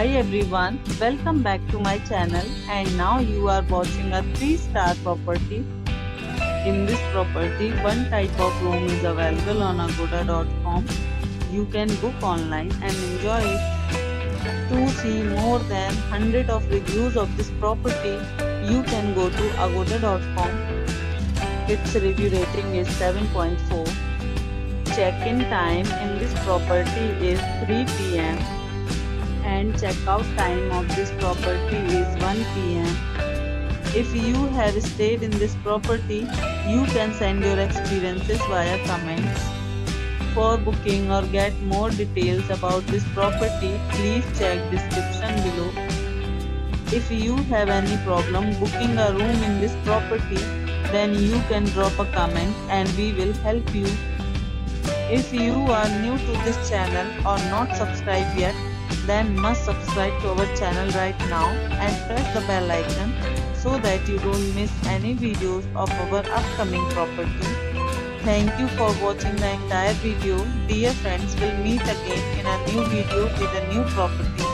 Hi everyone, welcome back to my channel and now you are watching a 3-star property. In this property, one type of room is available on agoda.com. You can book online and enjoy it. To see more than 100 of reviews of this property, you can go to agoda.com. Its review rating is 7.4. Check-in time in this property is 3 p.m. and checkout time of this property is 1 p.m. If you have stayed in this property, you can send your experiences via comments. For booking or get more details about this property, please check description below. If you have any problem booking a room in this property, then you can drop a comment and we will help you. If you are new to this channel or not subscribed yet, then must subscribe to our channel right now and press the bell icon so that you don't miss any videos of our upcoming property. Thank you for watching the entire video. Dear friends, we'll meet again in a new video with a new property.